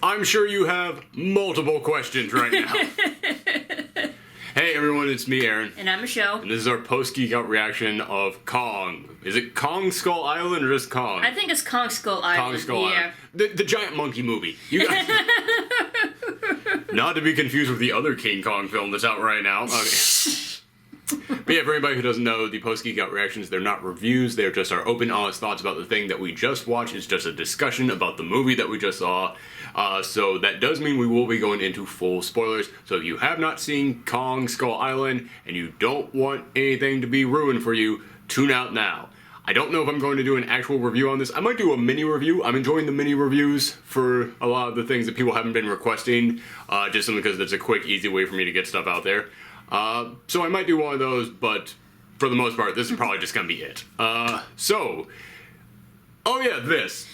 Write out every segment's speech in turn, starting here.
I'm sure you have multiple questions right now. Hey everyone, it's me, Aaron. And I'm Michelle. And this is our Post Geekout reaction of Kong. Is it Kong Skull Island or just Kong? I think it's Kong Skull Island. Kong Skull Island. The giant monkey movie. You guys... Not to be confused with the other King Kong film that's out right now. Okay. But yeah, for anybody who doesn't know, the Post Geekout reactions, they're not reviews, they're just our open, honest thoughts about the thing that we just watched. It's just a discussion about the movie that we just saw. So that does mean we will be going into full spoilers. So if you have not seen Kong Skull Island and you don't want anything to be ruined for you, tune out now. I don't know if I'm going to do an actual review on this. I might do a mini review. I'm enjoying the mini reviews for a lot of the things that people haven't been requesting, just simply because it's a quick, easy way for me to get stuff out there. So I might do one of those, but for the most part, this is probably just going to be it. Oh yeah, this.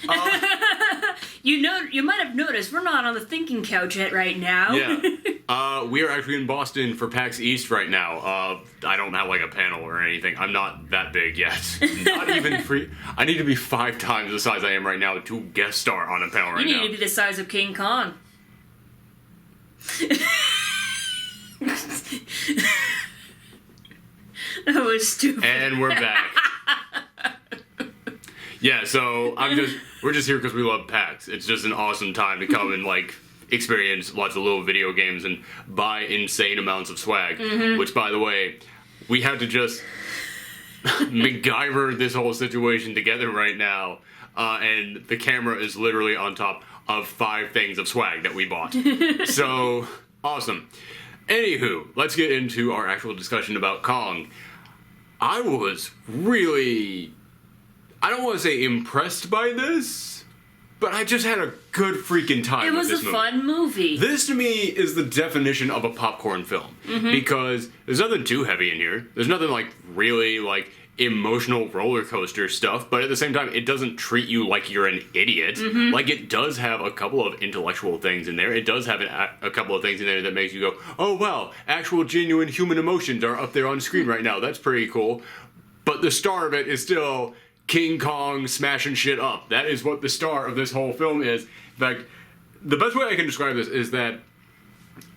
You might have noticed we're not on the thinking couch yet right now. Yeah. We are actually in Boston for PAX East right now. I don't have like a panel or anything. I'm not that big yet. Not even free. I need to be 5 times the size I am right now to guest star on a panel right now. You need to be the size of King Kong. That was stupid. And we're back. Yeah, so we're just here because we love PAX. It's just an awesome time to come and like experience lots of little video games and buy insane amounts of swag. Which, by the way, we had to just MacGyver this whole situation together right now, and the camera is literally on top of 5 things of swag that we bought. So awesome. Anywho, let's get into our actual discussion about Kong. I was really, I don't want to say impressed by this, but I just had a good freaking time with this movie. It was a fun movie. This, to me, is the definition of a popcorn film. Because there's nothing too heavy in here. There's nothing, like, really, like, emotional roller coaster stuff, but at the same time, it doesn't treat you like you're an idiot. Like, it does have a couple of intellectual things in there. It does have a couple of things in there that makes you go, oh, wow, actual genuine human emotions are up there on screen right now. That's pretty cool. But the star of it is still King Kong smashing shit up. That is what the star of this whole film is. In fact, the best way I can describe this is that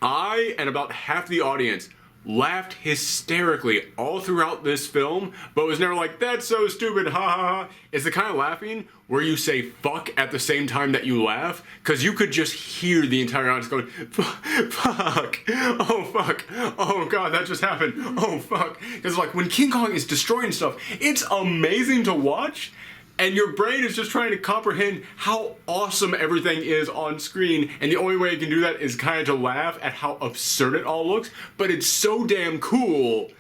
I and about half the audience laughed hysterically all throughout this film, but was never like, that's so stupid, ha ha ha. It's the kind of laughing where you say fuck at the same time that you laugh, because you could just hear the entire audience going, fuck, oh fuck, oh god, that just happened, oh fuck. Because like, when King Kong is destroying stuff, it's amazing to watch, and your brain is just trying to comprehend how awesome everything is on screen, and the only way you can do that is kind of to laugh at how absurd it all looks, but it's so damn cool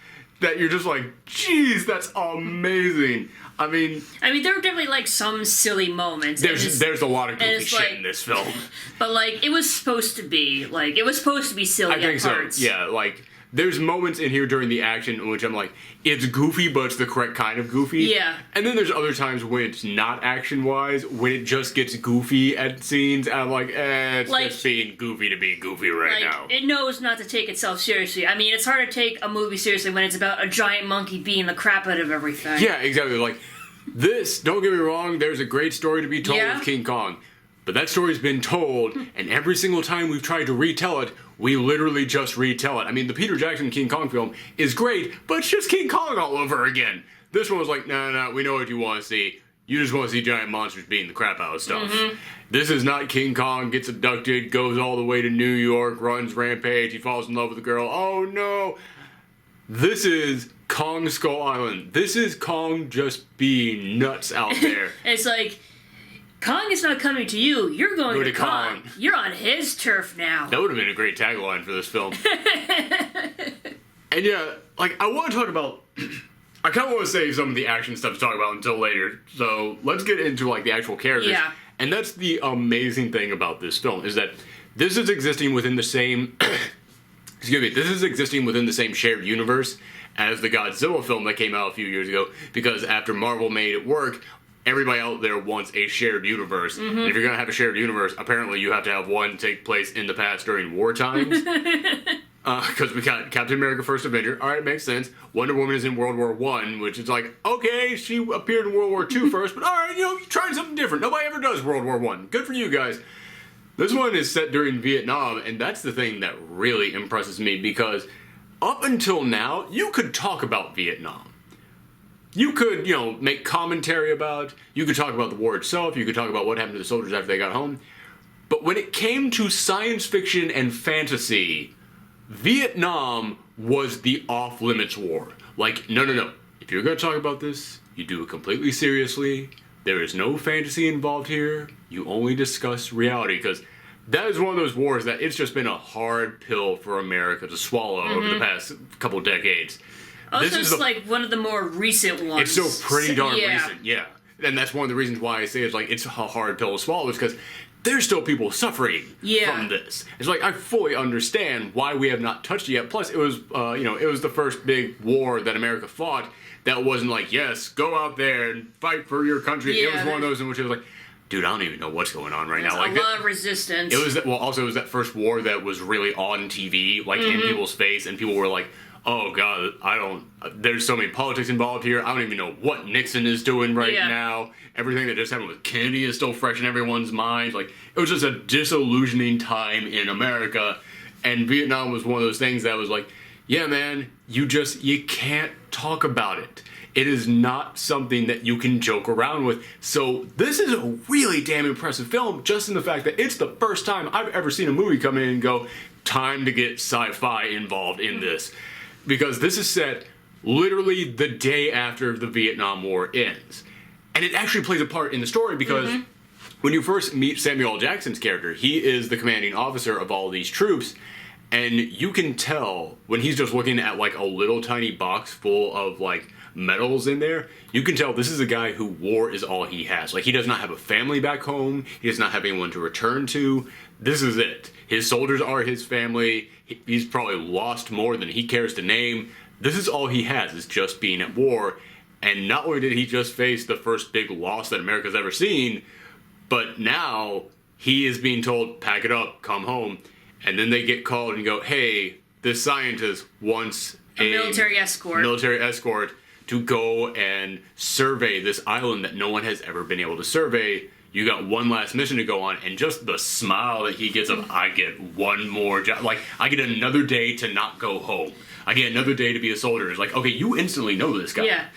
that you're just like, geez, that's amazing. I mean, there were definitely, like, some silly moments. There's a lot of goofy shit like, in this film. But, like, it was supposed to be silly I think parts. so, yeah, like, there's moments in here during the action in which I'm like, it's goofy, but it's the correct kind of goofy. Yeah. And then there's other times when it's not action-wise, when it just gets goofy at scenes, and I'm like, it's like, just being goofy to be goofy right now. It knows not to take itself seriously. I mean, it's hard to take a movie seriously when it's about a giant monkey beating the crap out of everything. Yeah, exactly. Like, this, don't get me wrong, there's a great story to be told of King Kong. But that story's been told, and every single time we've tried to retell it, we literally just retell it. I mean, the Peter Jackson King Kong film is great, but it's just King Kong all over again. This one was like, no, we know what you want to see. You just want to see giant monsters beating the crap out of stuff. This is not King Kong gets abducted, goes all the way to New York, runs rampage, he falls in love with a girl. Oh no! This is Kong Skull Island. This is Kong just being nuts out there. It's like, Kong is not coming to you, you're going to Kong. You're on his turf now. That would have been a great tagline for this film. And yeah, like, I want to talk about, I kind of want to save some of the action stuff to talk about until later, so let's get into, like, the actual characters. Yeah. And that's the amazing thing about this film, is that this is existing within the same, this is existing within the same shared universe as the Godzilla film that came out a few years ago, because after Marvel made it work, everybody out there wants a shared universe. And if you're going to have a shared universe, apparently you have to have one take place in the past during war times. Because we got Captain America First Avenger. Alright, makes sense. Wonder Woman is in World War I, which is like, okay, she appeared in World War II first, but alright, you know, you're trying something different. Nobody ever does World War I. Good for you guys. This one is set during Vietnam, and that's the thing that really impresses me because up until now, you could talk about Vietnam. You could, make commentary about it. You could talk about the war itself. You could talk about what happened to the soldiers after they got home. But when it came to science fiction and fantasy, Vietnam was the off-limits war. Like, no. If you're going to talk about this, you do it completely seriously. There is no fantasy involved here. You only discuss reality, because that is one of those wars that it's just been a hard pill for America to swallow over the past couple decades. Also, it's like one of the more recent ones. It's still pretty darn recent, yeah. And that's one of the reasons why I say it's a hard pill to swallow, is because there's still people suffering from this. It's like, I fully understand why we have not touched it yet. Plus, it was, it was the first big war that America fought that wasn't like, yes, go out there and fight for your country. Yeah, it was one of those in which it was like, dude, I don't even know what's going on right now. Like, a lot of resistance. It was also it was that first war that was really on TV, like in people's face, and people were like, oh god, there's so many politics involved here. I don't even know what Nixon is doing right now. Everything that just happened with Kennedy is still fresh in everyone's minds. Like, it was just a disillusioning time in America, and Vietnam was one of those things that was like, yeah, man, you can't talk about it. It is not something that you can joke around with. So this is a really damn impressive film, just in the fact that it's the first time I've ever seen a movie come in and go, time to get sci-fi involved in this. Because this is set literally the day after the Vietnam War ends. And it actually plays a part in the story because when you first meet Samuel L. Jackson's character, he is the commanding officer of all these troops. And you can tell when he's just looking at like a little tiny box full of like medals in there, you can tell this is a guy who war is all he has. Like, he does not have a family back home. He does not have anyone to return to. This is it. His soldiers are his family. He's probably lost more than he cares to name. This is all he has, is just being at war. And not only did he just face the first big loss that America's ever seen, but now he is being told, pack it up, come home. And then they get called and go, hey, this scientist wants a military escort to go and survey this island that no one has ever been able to survey. You got one last mission to go on, and just the smile that he gets of, I get one more job. Like, I get another day to not go home. I get another day to be a soldier. It's like, okay, you instantly know this guy. Yeah.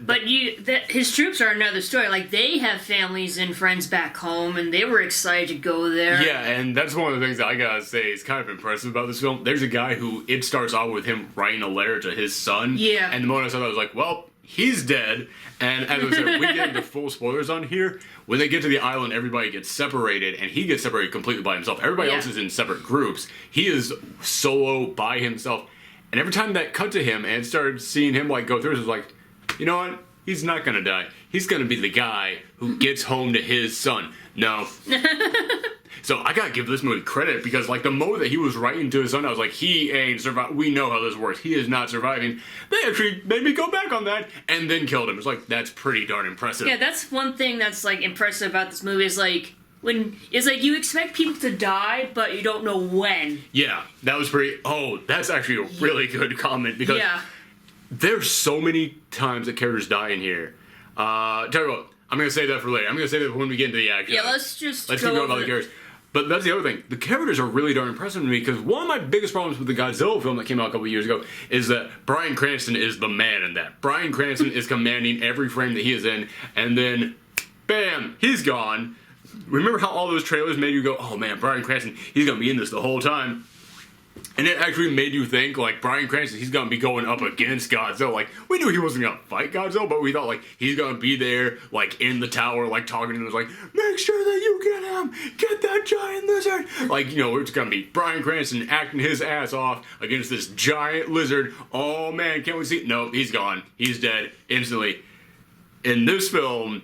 But his troops are another story. Like, they have families and friends back home, and they were excited to go there. Yeah, and that's one of the things that I gotta say is kind of impressive about this film. There's a guy who, it starts off with him writing a letter to his son. Yeah. And the moment I saw that, I was like, well, he's dead. And as I said, we get into full spoilers on here. When they get to the island, everybody gets separated, and he gets separated completely by himself. Everybody else is in separate groups. He is solo by himself. And every time that cut to him and started seeing him like go through, it was like, you know what? He's not gonna die. He's gonna be the guy who gets home to his son. No. So I gotta give this movie credit, because like the moment that he was writing to his son, I was like, he ain't surviving. We know how this works. He is not surviving. They actually made me go back on that and then killed him. It's like, that's pretty darn impressive. Yeah, that's one thing that's like impressive about this movie is like, when it's like you expect people to die, but you don't know when. Yeah, that was pretty. Oh, that's actually a really good comment, because there's so many times that characters die in here. Tell you what, I'm gonna save that for later. I'm gonna save that when we get into the action. Yeah, let's keep going about the characters. But that's the other thing. The characters are really darn impressive to me, because one of my biggest problems with the Godzilla film that came out a couple years ago is that Bryan Cranston is the man in that. Bryan Cranston is commanding every frame that he is in, and then, bam, he's gone. Remember how all those trailers made you go, oh man, Bryan Cranston, he's gonna be in this the whole time? And it actually made you think, like, Bryan Cranston, he's gonna be going up against Godzilla. Like, we knew he wasn't gonna fight Godzilla, but we thought, like, he's gonna be there, like, in the tower, like, talking to him, like, make sure that you get him! Get that giant lizard! Like, it's gonna be Bryan Cranston acting his ass off against this giant lizard. Oh man, can't we see? No, he's gone. He's dead instantly. In this film,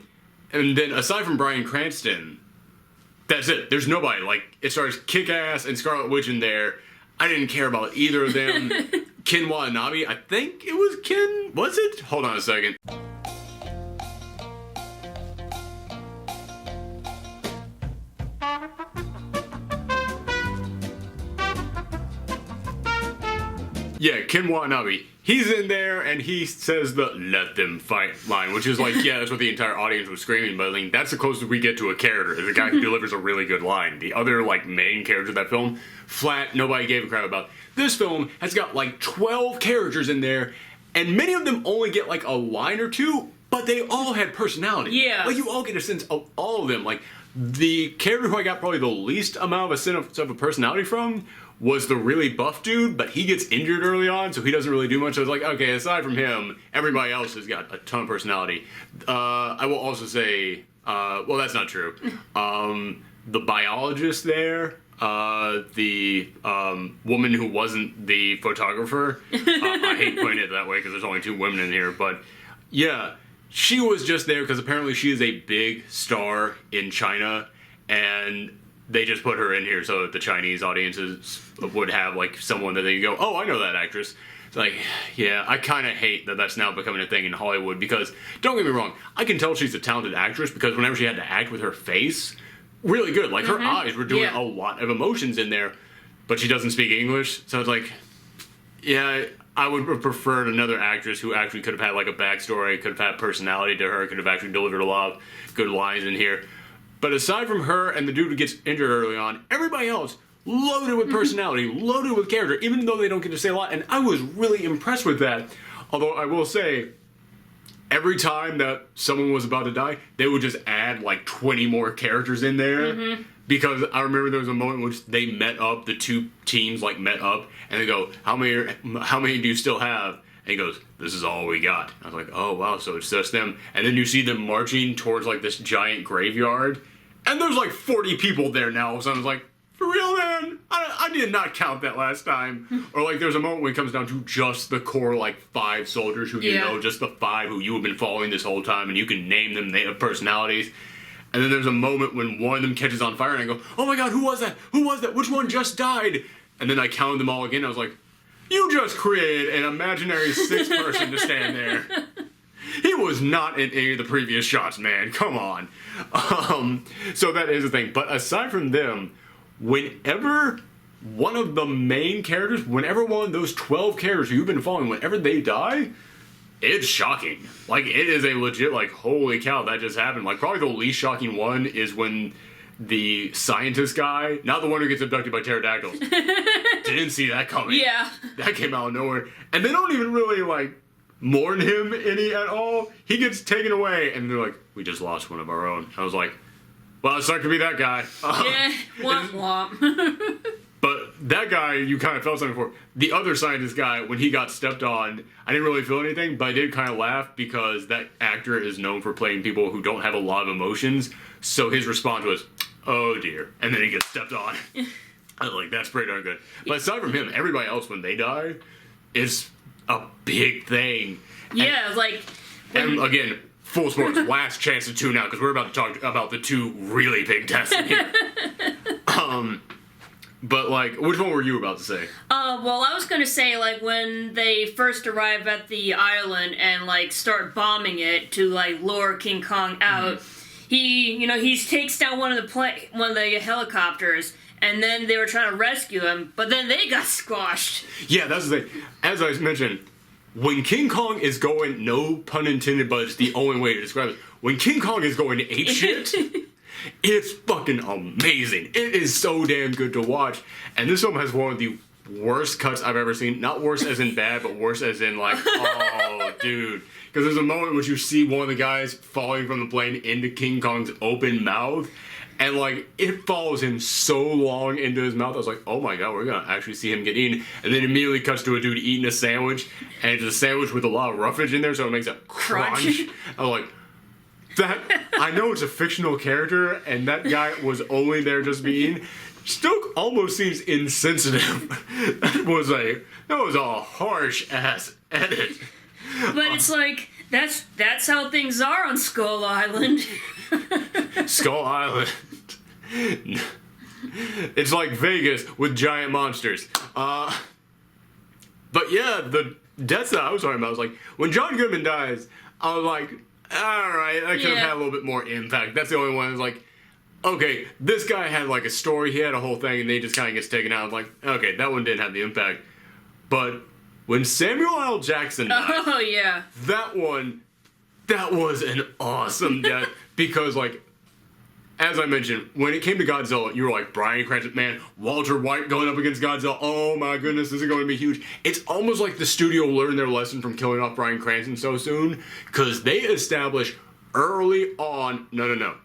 and then aside from Bryan Cranston, that's it. There's nobody. Like, it stars Kick-Ass and Scarlet Witch in there. I didn't care about either of them. Ken Watanabe, I think it was Ken. Was it? Hold on a second. Yeah, Ken Watanabe. He's in there and he says the "let them fight" line, which is like, yeah, that's what the entire audience was screaming. But I mean, that's the closest we get to a character, is a guy who delivers a really good line. The other like main characters of that film, flat, nobody gave a crap about. This film has got like 12 characters in there, and many of them only get like a line or two, but they all had personality. Yeah. Like you all get a sense of all of them. Like the character who I got probably the least amount of a sense of a personality from was the really buff dude, but he gets injured early on, so he doesn't really do much. So I was like, okay, aside from him, everybody else has got a ton of personality. I will also say, well, that's not true. The biologist there, the woman who wasn't the photographer, I hate putting it that way because there's only 2 women in here, but yeah, she was just there because apparently she is a big star in China, and they just put her in here so that the Chinese audiences would have like someone that they could go, oh, I know that actress. It's like, yeah, I kind of hate that that's now becoming a thing in Hollywood because, don't get me wrong, I can tell she's a talented actress because whenever she had to act with her face, really good. Like her eyes were doing a lot of emotions in there, but she doesn't speak English. So it's like, yeah, I would have preferred another actress who actually could have had like a backstory, could have had personality to her, could have actually delivered a lot of good lines in here. But aside from her and the dude who gets injured early on, everybody else loaded with personality, loaded with character, even though they don't get to say a lot. And I was really impressed with that. Although I will say, every time that someone was about to die, they would just add like 20 more characters in there. Because I remember there was a moment in which they met up, the 2 teams like met up, and they go, how many do you still have? And he goes, this is all we got. I was like, oh wow, so it's just them. And then you see them marching towards like this giant graveyard, and there's like 40 people there now. So I was like, for real, man? I did not count that last time. Or like there's a moment when it comes down to just the core like 5 soldiers who you know, just the 5 who you have been following this whole time, and you can name them, they have personalities. And then there's a moment when one of them catches on fire, and I go, oh my god, who was that? Who was that? Which one just died? And then I counted them all again, and I was like, you just created an imaginary 6th person to stand there. He was not in any of the previous shots, man. Come on. So that is the thing. But aside from them, whenever one of the main characters, whenever one of those 12 characters who you've been following, whenever they die, it's shocking. Like, it is a legit, like, holy cow, that just happened. Like, probably the least shocking one is when the scientist guy, not the one who gets abducted by pterodactyls, didn't see that coming. Yeah. That came out of nowhere. And they don't even really, like, mourn him any at all. He gets taken away, and they're like, we just lost one of our own. I was like, well, it's not gonna be that guy. Yeah, womp womp. But that guy, you kind of felt something for. The other scientist guy, when he got stepped on, I didn't really feel anything, but I did kind of laugh because that actor is known for playing people who don't have a lot of emotions. So his response was, oh dear. And then he gets stepped on. I was like, that's pretty darn good. But aside from him, everybody else, when they die, is a big thing. Yeah, and, like... And again, full sports, last chance to tune out, because we're about to talk about the 2 really big deaths in here. But, like, which one were you about to say? Well, I was gonna say, like, when they first arrive at the island and, like, start bombing it to, like, lure King Kong out, he takes down one of the helicopters, and then they were trying to rescue him, but then they got squashed. Yeah, that's the thing. As I mentioned, when King Kong is going, no pun intended, but it's the only way to describe it, when King Kong is going ape shit... It's fucking amazing. It is so damn good to watch. And this film has one of the worst cuts I've ever seen. Not worse as in bad, but worse as in like, oh, dude. Because there's a moment in which you see one of the guys falling from the plane into King Kong's open mouth. And like, it follows him so long into his mouth. I was like, oh my god, we're going to actually see him get eaten. And then immediately cuts to a dude eating a sandwich. And it's a sandwich with a lot of roughage in there, so it makes a crunch. I was like... That I know it's a fictional character, and that guy was only there just being. Still, almost seems insensitive. That was a harsh ass edit. But it's like that's how things are on Skull Island. Skull Island. It's like Vegas with giant monsters. But yeah, the deaths that I was talking about was like when John Goodman dies. I was like. Alright, I could have had a little bit more impact. That's the only one that's like, okay, this guy had like a story, he had a whole thing, and then he just kind of gets taken out. I was like, okay, that one didn't have the impact. But when Samuel L. Jackson died, Oh yeah. that was an awesome death because, like, as I mentioned, when it came to Godzilla, you were like, Bryan Cranston, man, Walter White going up against Godzilla, oh my goodness, this is going to be huge. It's almost like the studio learned their lesson from killing off Bryan Cranston so soon, because they established early on, no.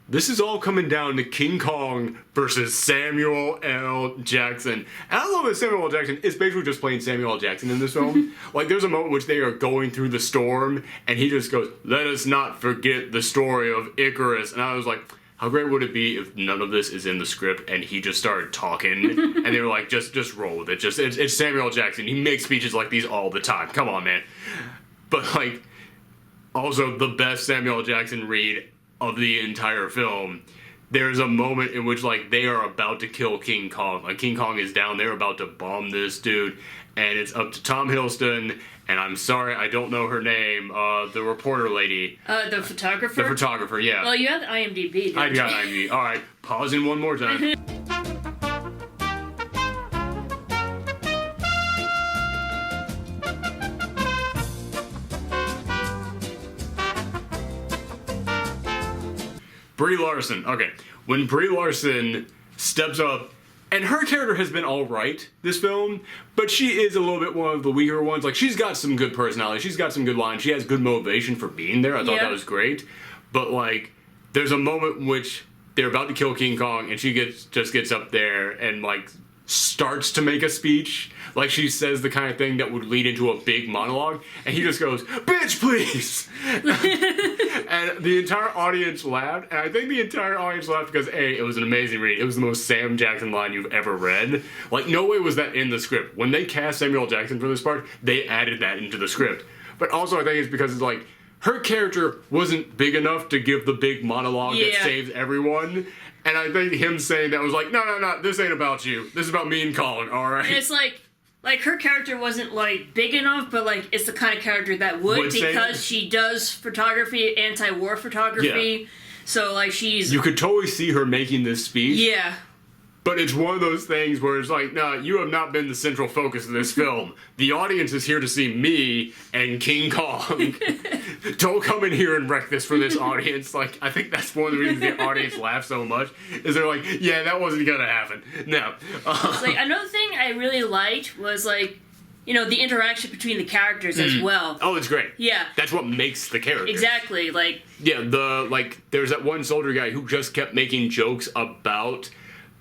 This is all coming down to King Kong versus Samuel L. Jackson. And I love that Samuel L. Jackson is basically just playing Samuel L. Jackson in this film. Like, there's a moment in which they are going through the storm, and he just goes, let us not forget the story of Icarus. And I was like, how great would it be if none of this is in the script and he just started talking and they were like, just roll with it. It's Samuel L. Jackson. He makes speeches like these all the time. Come on, man. But, like, also the best Samuel L. Jackson read of the entire film, there's a moment in which, like, they are about to kill King Kong. Like, King Kong is down, they're about to bomb this dude, and it's up to Tom Hiddleston, and I'm sorry, I don't know her name, the reporter lady. The photographer? The photographer, yeah. Well, you have the IMDb, didn't I you? got IMDb. Alright, pausing one more time. Brie Larson. Okay, when Brie Larson steps up, and her character has been alright this film, but she is a little bit one of the weaker ones. Like, she's got some good personality, she's got some good lines, she has good motivation for being there. I thought that was great. But, like, there's a moment in which they're about to kill King Kong, and she just gets up there and, like, starts to make a speech. Like, she says the kind of thing that would lead into a big monologue, and he just goes, bitch, please! And the entire audience laughed, and I think the entire audience laughed because, A, it was an amazing read. It was the most Sam Jackson line you've ever read. Like, no way was that in the script. When they cast Samuel L. Jackson for this part, they added that into the script. But also, I think it's because it's like, her character wasn't big enough to give the big monologue that saves everyone. And I think him saying that was like, no, this ain't about you. This is about me and Colin, alright? It's like, her character wasn't, like, big enough, but, like, it's the kind of character that would because she does photography, anti-war photography. Yeah. So, like, she's... You could totally see her making this speech. Yeah. But it's one of those things where it's like, no, you have not been the central focus of this film. The audience is here to see me and King Kong. Don't come in here and wreck this for this audience. Like, I think that's one of the reasons the audience laughs so much, is they're like, yeah, that wasn't gonna happen. No. It's like, another thing I really liked was, like, you know, the interaction between the characters as well. Oh, it's great. Yeah. That's what makes the character. Exactly, like... Yeah, there's that one soldier guy who just kept making jokes about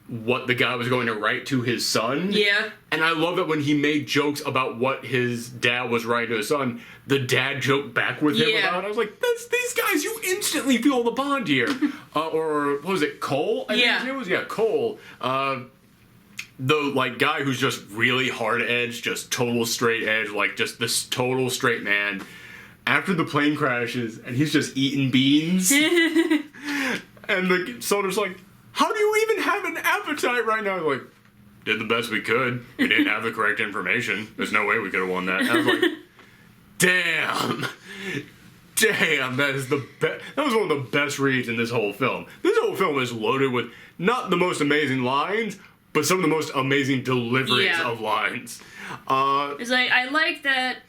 what the guy was going to write to his son. Yeah. And I love it when he made jokes about what his dad was writing to his son. The dad joked back with him about it. I was like, that's these guys, you instantly feel the bond here. Or, what was it, Cole? I think his name was? Yeah, Cole. The, like, guy who's just really hard edge, just total straight edge, like, just this total straight man. After the plane crashes, and he's just eating beans. And the soldier's like, how do you even have an appetite right now? Like, did the best we could. We didn't have the correct information. There's no way we could have won that. And I was like, damn, that is the best. That was one of the best reads in this whole film. This whole film is loaded with not the most amazing lines, but some of the most amazing deliveries of lines. It's like, I like that,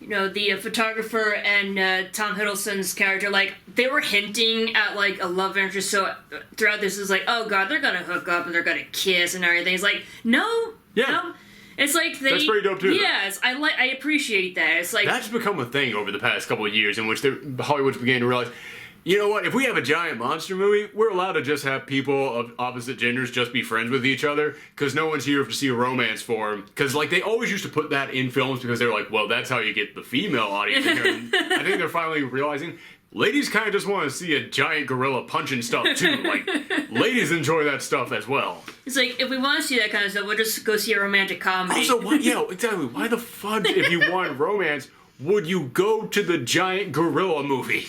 you know, the photographer and Tom Hiddleston's character, like, they were hinting at, like, a love interest, so throughout this is like, oh god, they're gonna hook up and they're gonna kiss and everything. It's like, no. It's like they... That's pretty dope, too. Yes, I appreciate that. It's like... That's become a thing over the past couple of years in which Hollywood's beginning to realize, you know what, if we have a giant monster movie, we're allowed to just have people of opposite genders just be friends with each other, because no one's here to see a romance form. Because, like, they always used to put that in films because they were like, well, that's how you get the female audience in here. And I think they're finally realizing, ladies kind of just want to see a giant gorilla punching stuff, too. Like, ladies enjoy that stuff as well. It's like, if we want to see that kind of stuff, we'll just go see a romantic comedy. Also, exactly, why the fudge, if you want romance, would you go to the giant gorilla movie?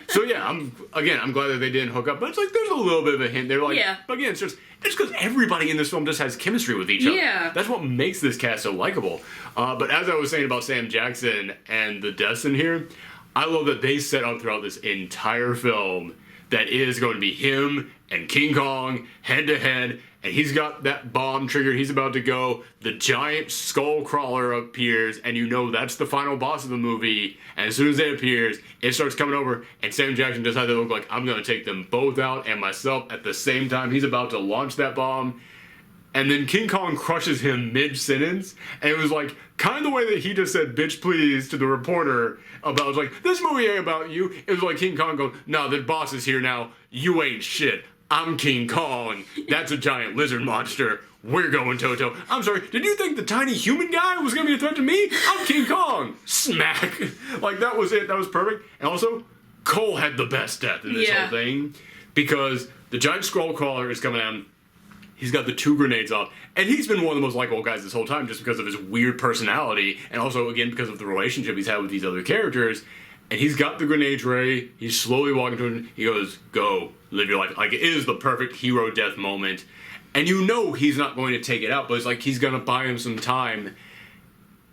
So yeah, I'm glad that they didn't hook up, but it's like there's a little bit of a hint. They're like, again, it's just because everybody in this film just has chemistry with each other. Yeah. That's what makes this cast so likable. But as I was saying about Sam Jackson and the deaths in here, I love that they set up throughout this entire film that is going to be him and King Kong head to head, and he's got that bomb triggered. He's about to go. The giant skull crawler appears, and you know that's the final boss of the movie. And as soon as it appears, it starts coming over, and Sam Jackson decided to look like, I'm going to take them both out and myself at the same time. He's about to launch that bomb. And then King Kong crushes him mid-sentence, and it was like, kind of the way that he just said, bitch please, to the reporter about, like, this movie ain't about you. It was like King Kong going, no, the boss is here now. You ain't shit. I'm King Kong. That's a giant lizard monster. We're going toe-to-toe. I'm sorry, did you think the tiny human guy was going to be a threat to me? I'm King Kong. Smack. Like, that was it. That was perfect. And also, Cole had the best death in this whole thing, because the giant skull crawler is coming at him. He's got the 2 grenades off, and he's been one of the most likable guys this whole time just because of his weird personality, and also, again, because of the relationship he's had with these other characters. And he's got the grenades ready. He's slowly walking to him. He goes, go, live your life. Like, it is the perfect hero death moment. And you know he's not going to take it out, but it's like he's going to buy him some time.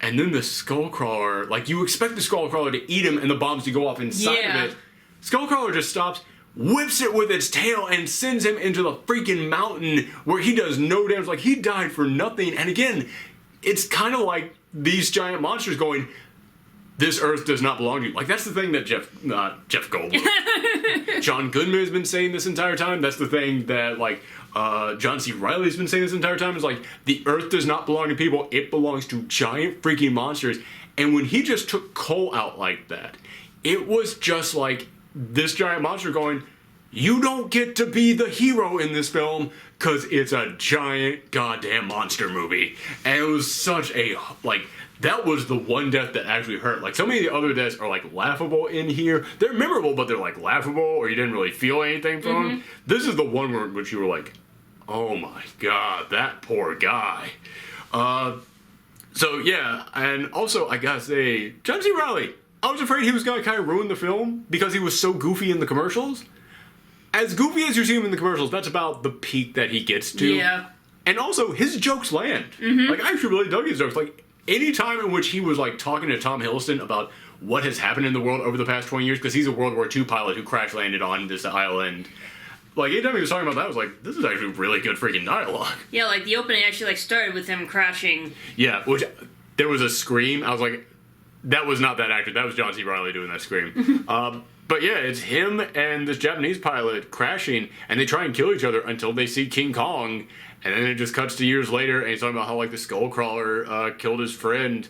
And then the Skullcrawler, like, you expect the Skullcrawler to eat him and the bombs to go off inside of it. Skullcrawler just stops, whips it with its tail, and sends him into the freaking mountain where he does no damage. Like, he died for nothing. And again, it's kind of like these giant monsters going, this Earth does not belong to you. Like, that's the thing that Jeff Goldblum, John Goodman has been saying this entire time. That's the thing that, like, John C. Reilly's been saying this entire time. Is like, the Earth does not belong to people. It belongs to giant freaking monsters. And when he just took Cole out like that, it was just like this giant monster going, you don't get to be the hero in this film because it's a giant goddamn monster movie. And it was such a, like, that was the one death that actually hurt. Like, so many of the other deaths are, like, laughable in here. They're memorable, but they're, like, laughable, or you didn't really feel anything from them. This is the one where which you were like, oh my god, that poor guy. So, yeah, and also, I gotta say, John C. Reilly, I was afraid he was gonna kind of ruin the film because he was so goofy in the commercials. As goofy as you see him in the commercials, that's about the peak that he gets to. Yeah. And also, his jokes land. Like, I actually really dug his jokes. Like, any time in which he was, like, talking to Tom Hiddleston about what has happened in the world over the past 20 years, because he's a World War II pilot who crash landed on this island. Like, anytime he was talking about that, I was like, this is actually really good freaking dialogue. Yeah, like, the opening actually, like, started with him crashing. Yeah, which, there was a scream. I was like, that was not that actor. That was John C. Reilly doing that scream. But yeah, it's him and this Japanese pilot crashing, and they try and kill each other until they see King Kong, and then it just cuts to years later, and he's talking about how, like, the Skullcrawler killed his friend,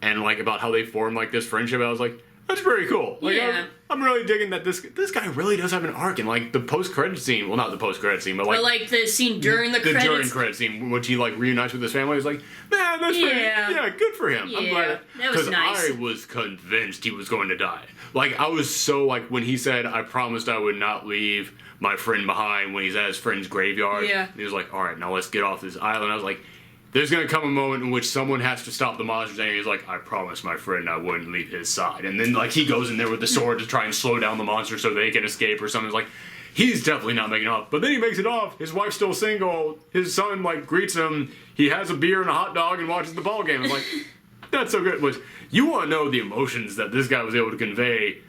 and, like, about how they formed, like, this friendship. I was like, that's pretty cool. Like, yeah. I'm really digging that this guy really does have an arc, and, like, the post-credit scene, well, not the post-credit scene, but, like the scene during the credits. The during credit scene, which he, like, reunites with his family. He's like, man, that's pretty, yeah, good for him. Yeah, I'm glad. that was nice. I was convinced he was going to die. Like, I was so, like, when he said, I promised I would not leave my friend behind when he's at his friend's graveyard. Yeah. He was like, all right, now let's get off this island. I was like, there's going to come a moment in which someone has to stop the monsters, and he's like, I promised my friend I wouldn't leave his side. And then, like, he goes in there with the sword to try and slow down the monster so they can escape or something. It's like, he's definitely not making it off. But then he makes it off. His wife's still single. His son, like, greets him. He has a beer and a hot dog and watches the ball game. I'm like, that's so good. But you want to know the emotions that this guy was able to convey.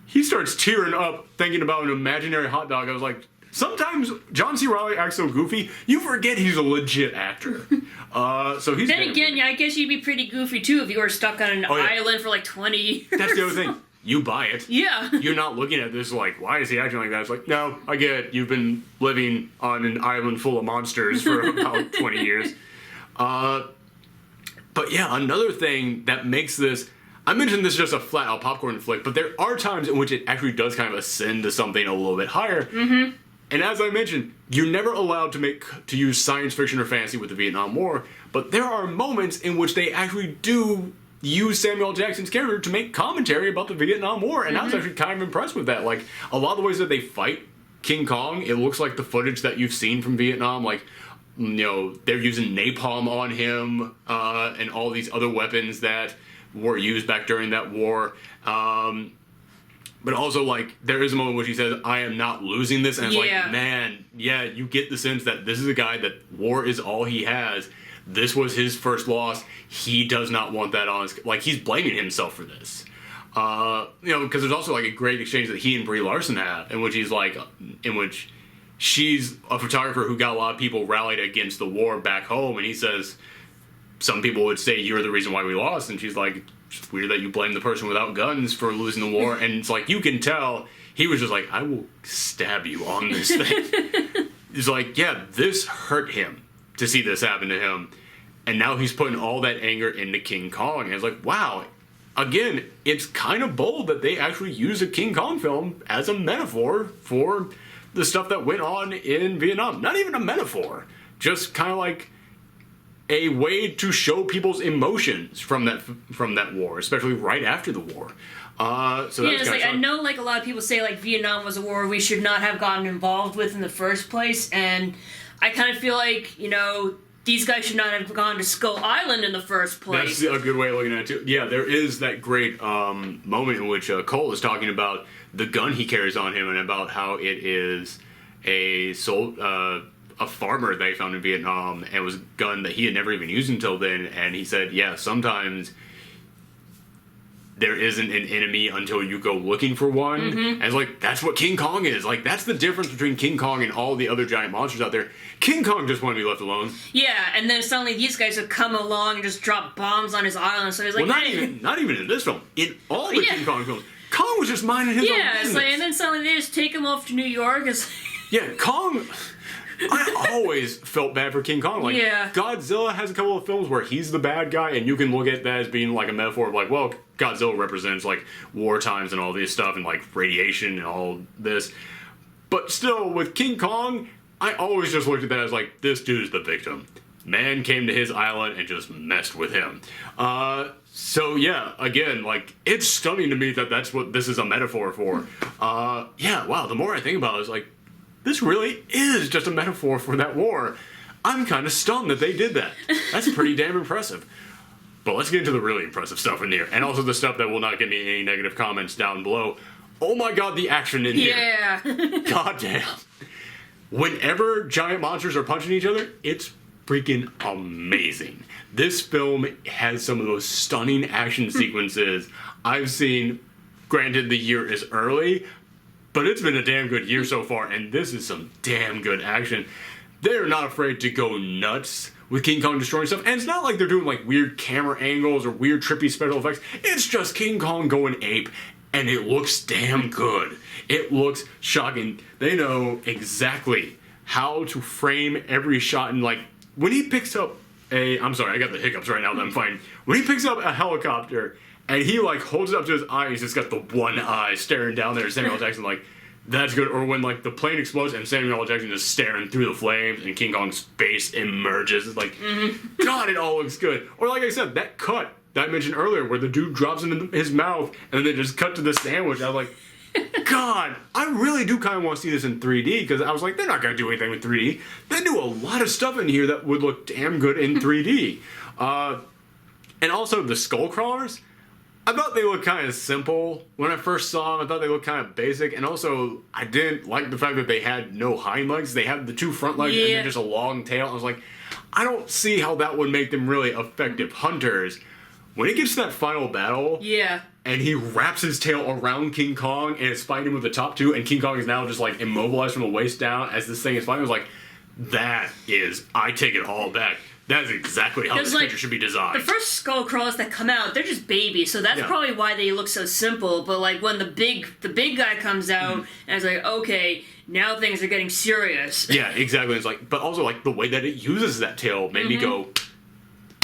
He starts tearing up thinking about an imaginary hot dog. I was like, sometimes John C. Reilly acts so goofy, you forget he's a legit actor. So he's. Then again, yeah, I guess you'd be pretty goofy too if you were stuck on an island for like 20 years. That's the other thing. You buy it. Yeah. You're not looking at this like, why is he acting like that? It's like, no, I get it. You've been living on an island full of monsters for about 20 years. But yeah, another thing that makes this. I mentioned this is just a flat-out popcorn flick, but there are times in which it actually does kind of ascend to something a little bit higher. Mm-hmm. And as I mentioned, you're never allowed to use science fiction or fantasy with the Vietnam War, but there are moments in which they actually do use Samuel L. Jackson's character to make commentary about the Vietnam War, and I was actually kind of impressed with that. Like, a lot of the ways that they fight King Kong, it looks like the footage that you've seen from Vietnam, like, you know, they're using napalm on him, and all these other weapons that were used back during that war. But also, like, there is a moment where he says, I am not losing this. And it's like, man, yeah, you get the sense that this is a guy that war is all he has. This was his first loss. He does not want that on his... Like, he's blaming himself for this. You know, because there's also, like, a great exchange that he and Brie Larson have, in which he's like... In which she's a photographer who got a lot of people rallied against the war back home, and he says, some people would say you're the reason why we lost, and she's like, it's weird that you blame the person without guns for losing the war, and it's like, you can tell he was just like, I will stab you on this thing. He's like, yeah, this hurt him to see this happen to him, and now he's putting all that anger into King Kong, and it's like, wow, again, it's kind of bold that they actually use a King Kong film as a metaphor for the stuff that went on in Vietnam. Not even a metaphor, just kind of like a way to show people's emotions from that war, especially right after the war. So yeah, it's like, I know like a lot of people say like Vietnam was a war we should not have gotten involved with in the first place, and I kind of feel like, you know, these guys should not have gone to Skull Island in the first place. That's a good way of looking at it too. Yeah, there is that great moment in which Cole is talking about the gun he carries on him and about how it is a farmer they found in Vietnam, and it was a gun that he had never even used until then. And he said, yeah, sometimes there isn't an enemy until you go looking for one. And it's like, that's what King Kong is. Like, that's the difference between King Kong and all the other giant monsters out there. King Kong just wanted to be left alone. Yeah, and then suddenly these guys would come along and just drop bombs on his island. So he's like, well, not even in this film. In all the King Kong films, Kong was just minding his own business. Yeah, like, and then suddenly they just take him off to New York. Yeah, Kong. I always felt bad for King Kong. Like, Godzilla has a couple of films where he's the bad guy, and you can look at that as being like a metaphor of like, well, Godzilla represents like war times and all this stuff and like radiation and all this. But still, with King Kong, I always just looked at that as like, this dude's the victim. Man came to his island and just messed with him. So yeah, again, like, it's stunning to me that that's what this is a metaphor for. Yeah, wow, the more I think about it, it's like, this really is just a metaphor for that war. I'm kind of stunned that they did that. That's pretty damn impressive. But let's get into the really impressive stuff in here. And also the stuff that will not get me any negative comments down below. Oh my god, the action in here. Yeah. God damn. Whenever giant monsters are punching each other, it's freaking amazing. This film has some of those stunning action sequences I've seen. Granted, the year is early, but it's been a damn good year so far, and this is some damn good action. They're not afraid to go nuts with King Kong destroying stuff, and it's not like they're doing like weird camera angles or weird trippy special effects. It's just King Kong going ape, and it looks damn good. It looks shocking. They know exactly how to frame every shot, and like, when he picks up I'm sorry, I got the hiccups right now that I'm fine. When he picks up a helicopter, and he like holds it up to his eye, he's just got the one eye staring down there at Samuel L. Jackson, like, that's good. Or when like the plane explodes and Samuel L. Jackson is staring through the flames and King Kong's face emerges. It's like, God, it all looks good. Or like I said, that cut that I mentioned earlier where the dude drops into his mouth and then they just cut to the sandwich. I was like, God, I really do kind of want to see this in 3D, because I was like, they're not going to do anything with 3D. They do a lot of stuff in here that would look damn good in 3D. And also the skull crawlers, I thought they looked kind of simple. When I first saw them, I thought they looked kind of basic. And also, I didn't like the fact that they had no hind legs. They had the two front legs and then just a long tail. I was like, I don't see how that would make them really effective hunters. When it gets to that final battle, and he wraps his tail around King Kong and is fighting with the top two, and King Kong is now just like immobilized from the waist down as this thing is fighting, I was like, I take it all back. That is exactly how this creature should be designed. The first skull crawlers that come out, they're just babies, so that's probably why they look so simple. But like when the big guy comes out, and it's like, okay, now things are getting serious. Yeah, exactly. It's like, but also like the way that it uses that tail made me go,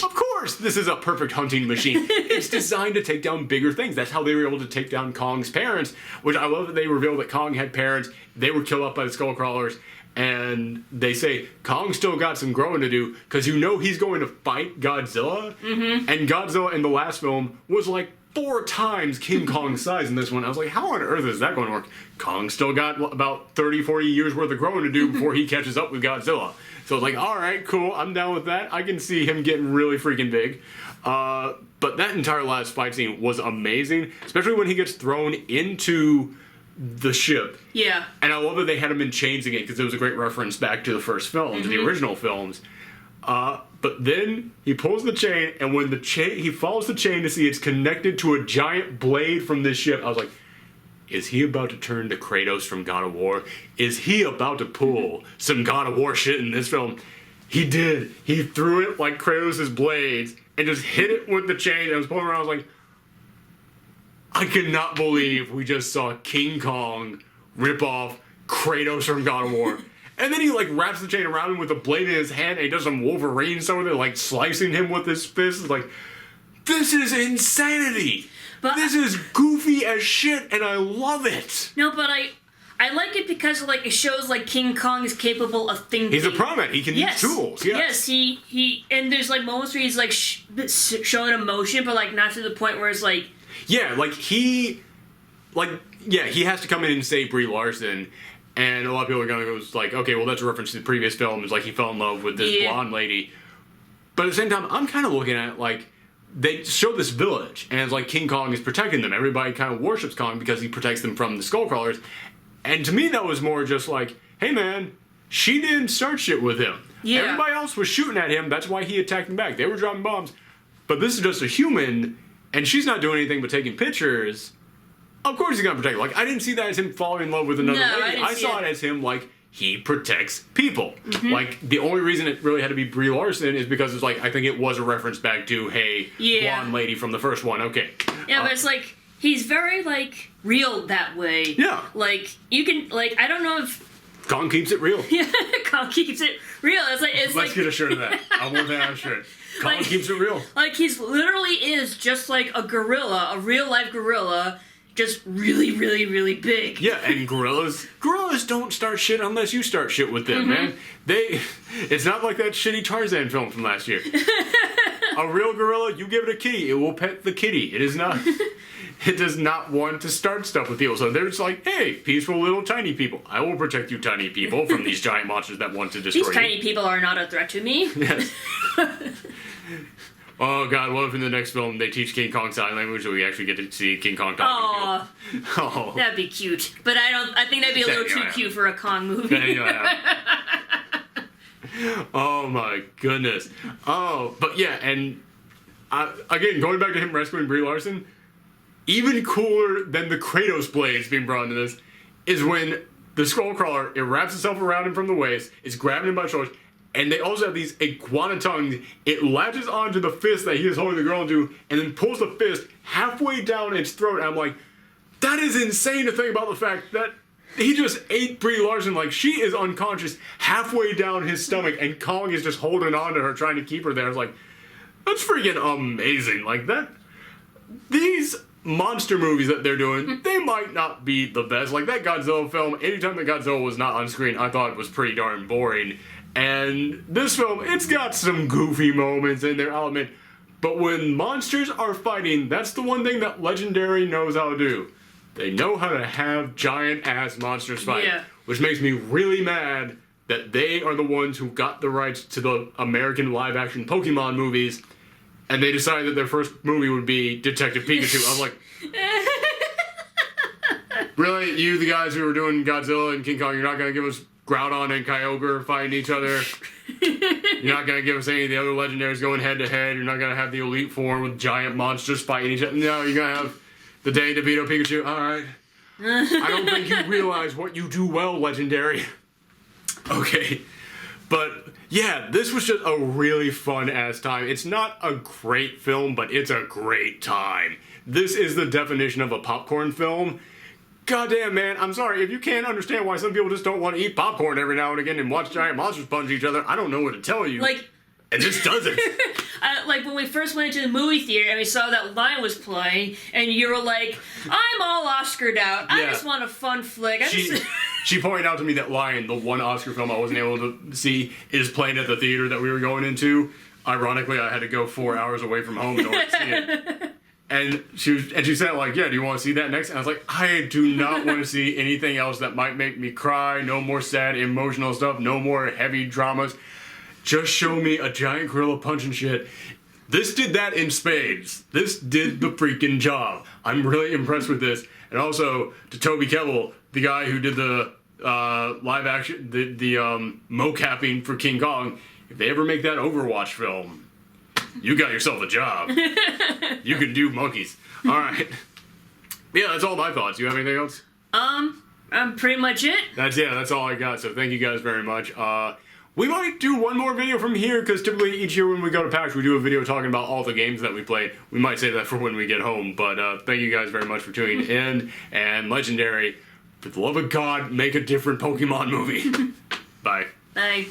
of course, this is a perfect hunting machine. It's designed to take down bigger things. That's how they were able to take down Kong's parents, which I love that they revealed that Kong had parents. They were killed off by the skull crawlers. And they say, Kong still got some growing to do, because you know he's going to fight Godzilla. And Godzilla in the last film was like 4 times King Kong's size in this one. I was like, how on earth is that going to work? Kong still got about 30, 40 years worth of growing to do before he catches up with Godzilla. So I was like, alright, cool, I'm down with that. I can see him getting really freaking big. But that entire last fight scene was amazing, especially when he gets thrown into the ship. Yeah. And I love that they had him in chains again, because it was a great reference back to the first film, to the original films. But then he pulls the chain, and when he follows the chain to see it's connected to a giant blade from this ship, I was like, is he about to turn to Kratos from God of War? Is he about to pull some God of War shit in this film? He did. He threw it like Kratos' blades and just hit it with the chain and was pulling around. I was like, I cannot believe we just saw King Kong rip off Kratos from God of War. And then he like wraps the chain around him with a blade in his hand and he does some Wolverine stuff with it, like slicing him with his fist. It's like, this is insanity. But this is goofy as shit and I love it. No, but I like it because like it shows like King Kong is capable of thinking. He's a primate. He can use tools. Yes, he and there's like moments where he's like showing emotion, but like not to the point where it's like. Yeah, he has to come in and save Brie Larson, and a lot of people are going to go like, okay, well that's a reference to the previous film. It's like he fell in love with this blonde lady, but at the same time, I'm kind of looking at it like they show this village, and it's like King Kong is protecting them. Everybody kind of worships Kong because he protects them from the Skullcrawlers. And to me, that was more just like, hey man, she didn't start shit with him. Yeah. Everybody else was shooting at him. That's why he attacked them back. They were dropping bombs. But this is just a human, and she's not doing anything but taking pictures. Of course he's gonna protect her. Like, I didn't see that as him falling in love with another lady. I saw it as him, like, he protects people. Mm-hmm. Like, the only reason it really had to be Brie Larson is because it's like, I think it was a reference back to, hey, blonde lady from the first one. Okay. Yeah, but it's like, he's very, like, real that way. Yeah. Like, you can, like, I don't know if... Kong keeps it real. Yeah, Kong keeps it real. Let's get a shirt of that. I want that on a shirt. Kong keeps it real. Like, he's literally is just like a gorilla, a real-life gorilla, just really, really, really big. Yeah, and gorillas don't start shit unless you start shit with them, man. It's not like that shitty Tarzan film from last year. A real gorilla, you give it a kitty, it will pet the kitty. It does not want to start stuff with people. So they're just like, hey, peaceful little tiny people. I will protect you tiny people from these giant monsters that want to destroy you. These tiny people are not a threat to me. Yes. Oh god, what if in the next film they teach King Kong sign language so we actually get to see King Kong talking to people? Oh. That'd be cute. But I think that'd be a little too cute for a Kong movie. Oh my goodness. Oh, but yeah, and again, going back to him rescuing Brie Larson, even cooler than the Kratos blades being brought into this is when the Skullcrawler, it wraps itself around him from the waist, is grabbing him by the shoulders, and they also have these iguana tongues. It latches onto the fist that he is holding the girl into, and then pulls the fist halfway down its throat. And I'm like, that is insane to think about the fact that he just ate Brie Larson. Like, she is unconscious halfway down his stomach, and Kong is just holding on to her, trying to keep her there. It's like, that's freaking amazing. Like, these monster movies that they're doing, they might not be the best. Like, that Godzilla film, anytime that Godzilla was not on screen, I thought it was pretty darn boring. And this film, it's got some goofy moments in their element, but when monsters are fighting, that's the one thing that Legendary knows how to do. They know how to have giant-ass monsters fight, which makes me really mad that they are the ones who got the rights to the American live-action Pokemon movies, and they decided that their first movie would be Detective Pikachu. I was like, really? You, the guys who were doing Godzilla and King Kong, you're not going to give us Groudon and Kyogre fighting each other? You're not going to give us any of the other legendaries going head-to-head? You're not going to have the Elite Four with giant monsters fighting each other? No, you're going to have the Danny DeVito Pikachu? Alright. I don't think you realize what you do well, Legendary. Okay. But yeah, this was just a really fun-ass time. It's not a great film, but it's a great time. This is the definition of a popcorn film. Goddamn, man, I'm sorry. If you can't understand why some people just don't want to eat popcorn every now and again and watch giant monsters punch each other, I don't know what to tell you. Like, it just doesn't. Like, when we first went into the movie theater and we saw that Lion was playing, and you were like, I'm all Oscared out. I just want a fun flick. She pointed out to me that Lion, the one Oscar film I wasn't able to see, is playing at the theater that we were going into. Ironically, I had to go 4 hours away from home in order to see it. And she said, like, yeah, do you want to see that next? And I was like, I do not want to see anything else that might make me cry. No more sad, emotional stuff. No more heavy dramas. Just show me a giant gorilla punching shit. This did that in spades. This did the freaking job. I'm really impressed with this. And also, to Toby Kebbell, the guy who did the live action, the mocapping for King Kong, if they ever make that Overwatch film, you got yourself a job. You can do monkeys. All right. Yeah, that's all my thoughts. You have anything else? Pretty much it. That's all I got. So thank you guys very much. We might do one more video from here, because typically each year when we go to PAX, we do a video talking about all the games that we played. We might save that for when we get home, but thank you guys very much for tuning in. And Legendary, for the love of God, make a different Pokemon movie. Bye. Bye.